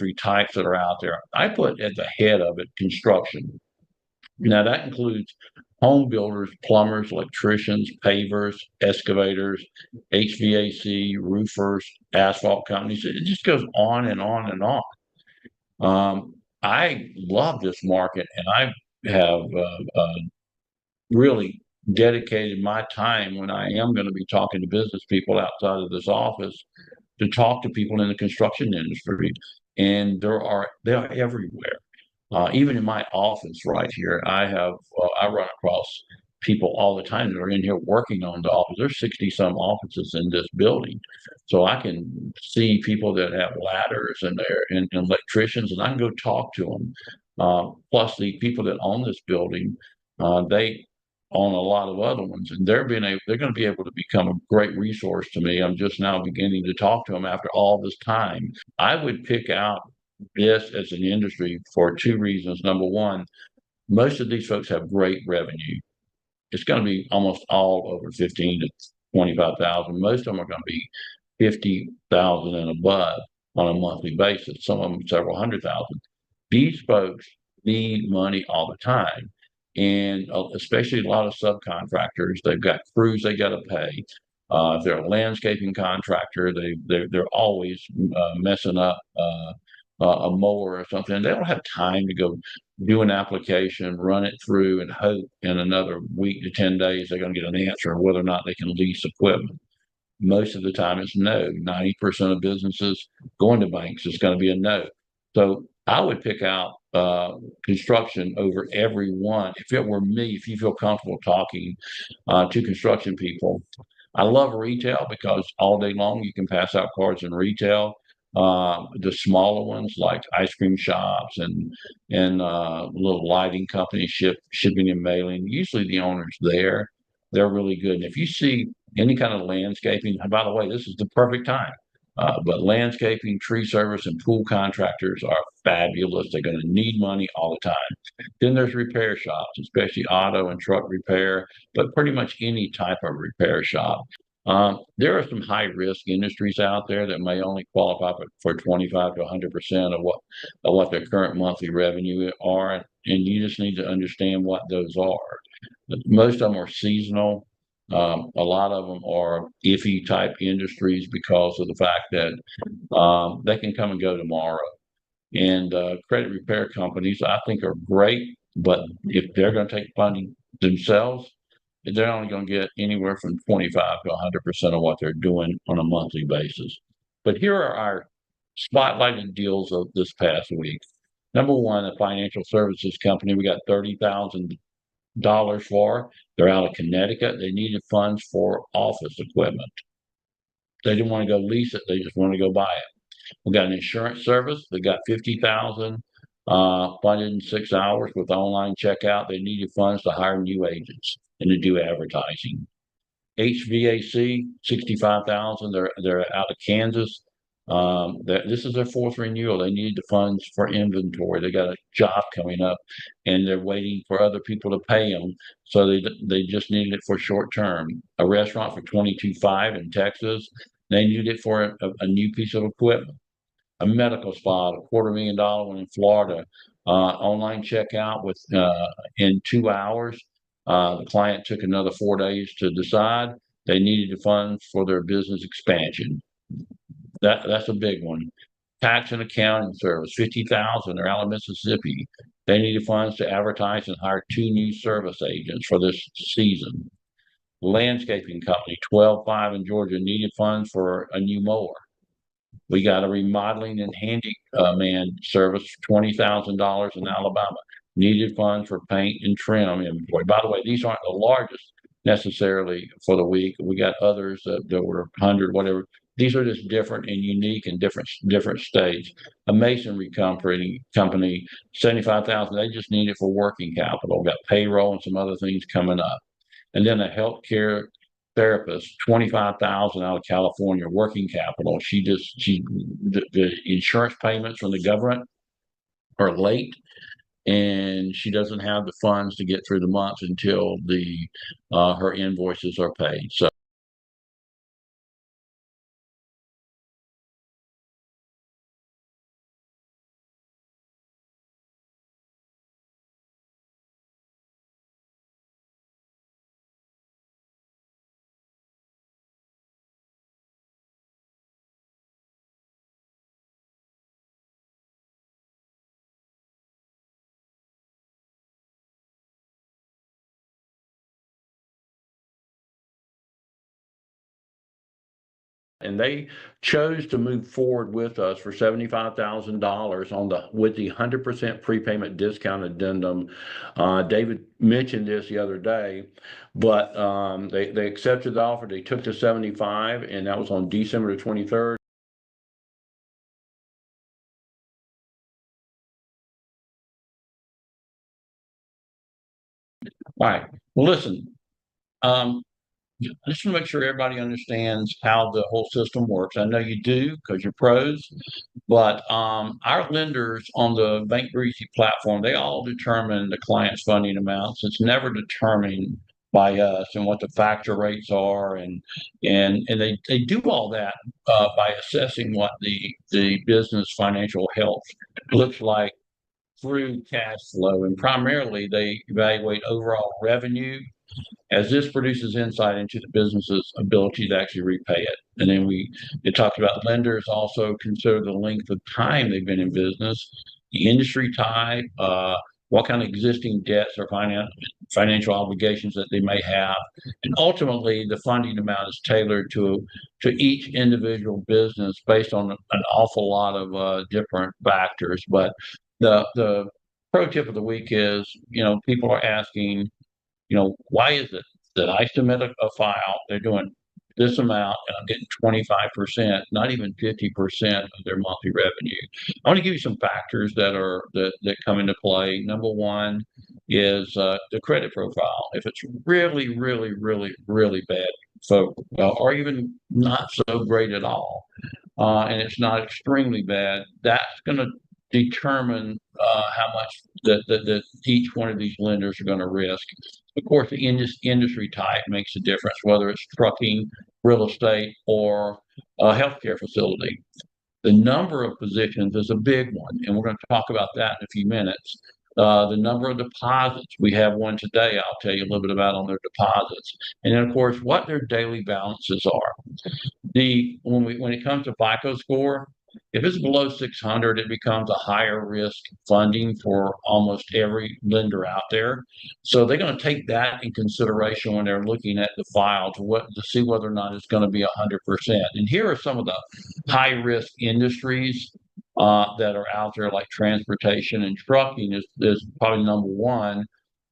industry types that are out there. I put at the head of it construction. Now that includes home builders, plumbers, electricians, pavers, excavators, HVAC, roofers, asphalt companies. It just goes on and on and on. I love this market, and I have really dedicated my time when I am going to be talking to business people outside of this office to talk to people in the construction industry, and they're everywhere. Even in my office right here, I run across people all the time that are in here working on the office. There's 60 some offices in this building, so I can see people that have ladders and and electricians, and I can go talk to them. Plus, the people that own this building, they own a lot of other ones, and they're going to be able to become a great resource to me. I'm just now beginning to talk to them after all this time. I would pick out this as an industry for two reasons. Number one, most of these folks have great revenue. It's going to be almost all over 15 to 25,000. Most of them are going to be 50,000 and above on a monthly basis. Some of them several hundred thousand. These folks need money all the time, and especially a lot of subcontractors. They've got crews they got to pay. If they're a landscaping contractor, they're always messing up a mower or something. They don't have time to go do an application, run it through, and hope in another week to 10 days they're going to get an answer on whether or not they can lease equipment. Most of the time, it's no. 90% of businesses going to banks is going to be a no. So I would pick out construction over every one. If it were me, if you feel comfortable talking to construction people, I love retail because all day long you can pass out cards in retail. The smaller ones like ice cream shops and little lighting companies, shipping and mailing. Usually the owners there, they're really good. And if you see any kind of landscaping, and by the way, this is the perfect time. But landscaping, tree service, and pool contractors are fabulous. They're going to need money all the time. Then there's repair shops, especially auto and truck repair, but pretty much any type of repair shop. There are some high risk industries out there that may only qualify for 25 to 100% of what their current monthly revenue are, and you just need to understand what those are. Most of them are seasonal. A lot of them are iffy type industries because of the fact that they can come and go tomorrow. And credit repair companies, I think, are great, but if they're going to take funding themselves, they're only going to get anywhere from 25 to 100% of what they're doing on a monthly basis. But here are our spotlighted deals of this past week. Number one, a financial services company. We got $30,000 for. They're out of Connecticut. They needed funds for office equipment. They didn't want to go lease it. They just wanted to go buy it. We got an insurance service. They got 50,000 funded in 6 hours with online checkout. They needed funds to hire new agents and to do advertising. HVAC, 65,000. They're out of Kansas. This is their fourth renewal. They need the funds for inventory. They got a job coming up, and they're waiting for other people to pay them. So they just needed it for short term. A restaurant for 22.5 in Texas. They needed it for a new piece of equipment. A medical spot, $250,000 one in Florida. Online checkout in 2 hours. The client took another 4 days to decide. They needed the funds for their business expansion. That's a big one. Tax and accounting service, 50,000. They're out of Mississippi. They needed funds to advertise and hire 2 new service agents for this season. Landscaping company, 12.5 in Georgia, needed funds for a new mower. We got a remodeling and handyman service, $20,000 in Alabama. Needed funds for paint and trim inventory. By the way, these aren't the largest necessarily for the week. We got others that were 100, whatever. These are just different and unique in different states. A masonry company, 75,000. They just need it for working capital. Got payroll and some other things coming up. And then a healthcare therapist, 25,000 out of California, working capital. The insurance payments from the government are late, and she doesn't have the funds to get through the month until her invoices are paid. So and they chose to move forward with us for $75,000 on the with the 100% prepayment discount addendum. David mentioned this the other day, but they accepted the offer. They took the 75, and that was on December the 23rd. All right. Well, listen. Um, I just want to make sure everybody understands how the whole system works. I know you do because you're pros, but our lenders on the Bank Breezy platform, they all determine the client's funding amounts. It's never determined by us and what the factor rates are, and they do all that by assessing what the business financial health looks like through cash flow, and primarily they evaluate overall revenue as this produces insight into the business's ability to actually repay it. And then it talks about lenders also consider the length of time they've been in business, the industry type, what kind of existing debts or financial obligations that they may have. And ultimately, the funding amount is tailored to each individual business based on an awful lot of different factors. But the pro tip of the week is, people are asking, why is it that I submit a file, they're doing this amount, and I'm getting 25%, not even 50% of their monthly revenue? I want to give you some factors that come into play. Number one is the credit profile. If it's really, really, really, really bad, so or even not so great at all, and it's not extremely bad, that's going to determine how much that each one of these lenders are going to risk. Of course, the industry type makes a difference, whether it's trucking, real estate, or a healthcare facility. The number of positions is a big one, and we're going to talk about that in a few minutes. The number of deposits. We have one today. I'll tell you a little bit about on their deposits, and then of course what their daily balances are. When it comes to FICO score, if it's below 600, it becomes a higher risk funding for almost every lender out there. So they're going to take that in consideration when they're looking at the file to see whether or not it's going to be 100%. And here are some of the high risk industries that are out there, like transportation and trucking is probably number one.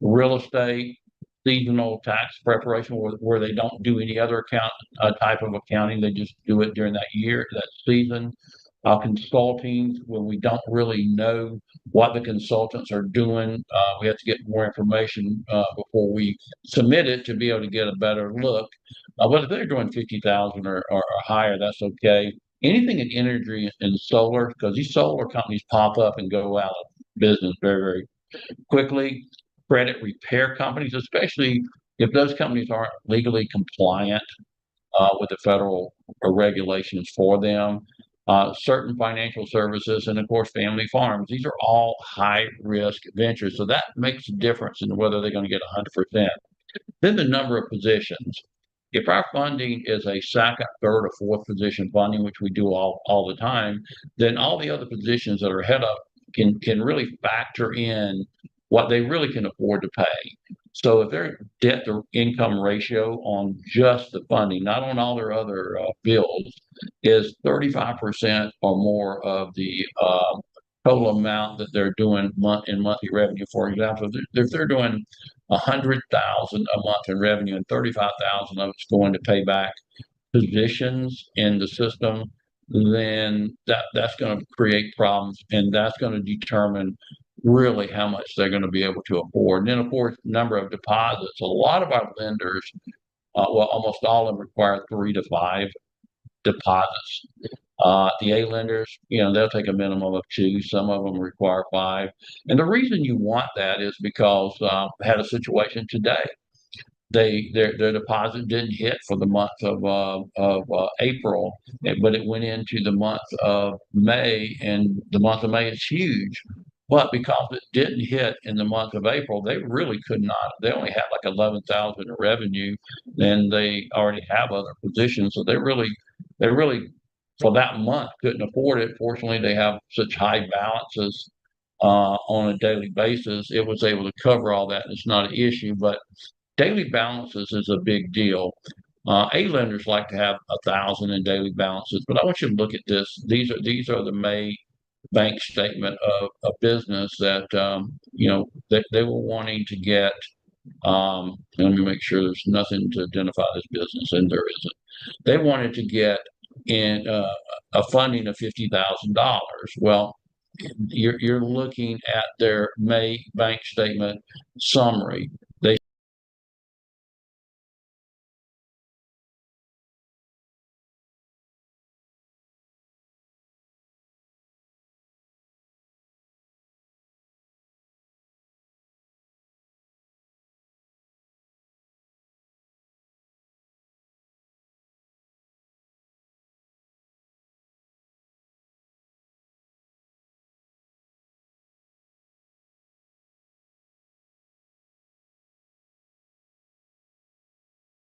Real estate, seasonal tax preparation, where they don't do any other type of accounting. They just do it during that season. Consulting, when we don't really know what the consultants are doing, we have to get more information before we submit it to be able to get a better look. But if they're doing 50,000 or higher, that's okay. Anything in energy and solar, because these solar companies pop up and go out of business very, very quickly. Credit repair companies, especially if those companies aren't legally compliant with the federal regulations for them. Certain financial services, and of course, family farms. These are all high risk ventures. So that makes a difference in whether they're going to get 100%. Then the number of positions. If our funding is a second, third, or fourth position funding, which we do all the time, then all the other positions that are head up can really factor in what they really can afford to pay. So if their debt to income ratio on just the funding, not on all their other bills, is 35% or more of the total amount that they're doing in monthly revenue. For example, if they're doing 100,000 a month in revenue and 35,000 of it's going to pay back positions in the system, then that's going to create problems, and that's going to determine really how much they're going to be able to afford. And then, of course, number of deposits. A lot of our lenders, well, almost all of them require 3 to 5 deposits. The A lenders, they'll take a minimum of 2. Some of them require 5. And the reason you want that is because I had a situation today. Their deposit didn't hit for the month of April, but it went into the month of May, and the month of May is huge. But because it didn't hit in the month of April, they really could not. They only had like 11,000 in revenue, and they already have other positions, so they really for that month couldn't afford it. Fortunately, they have such high balances on a daily basis. It was able to cover all that, and it's not an issue. But daily balances is a big deal. A lenders like to have 1,000 in daily balances, but I want you to look at this. These are the May bank statement of a business that they were wanting to get. Let me make sure there's nothing to identify this business, and there isn't. They wanted to get in a funding of $50,000. Well, you're looking at their May bank statement summary.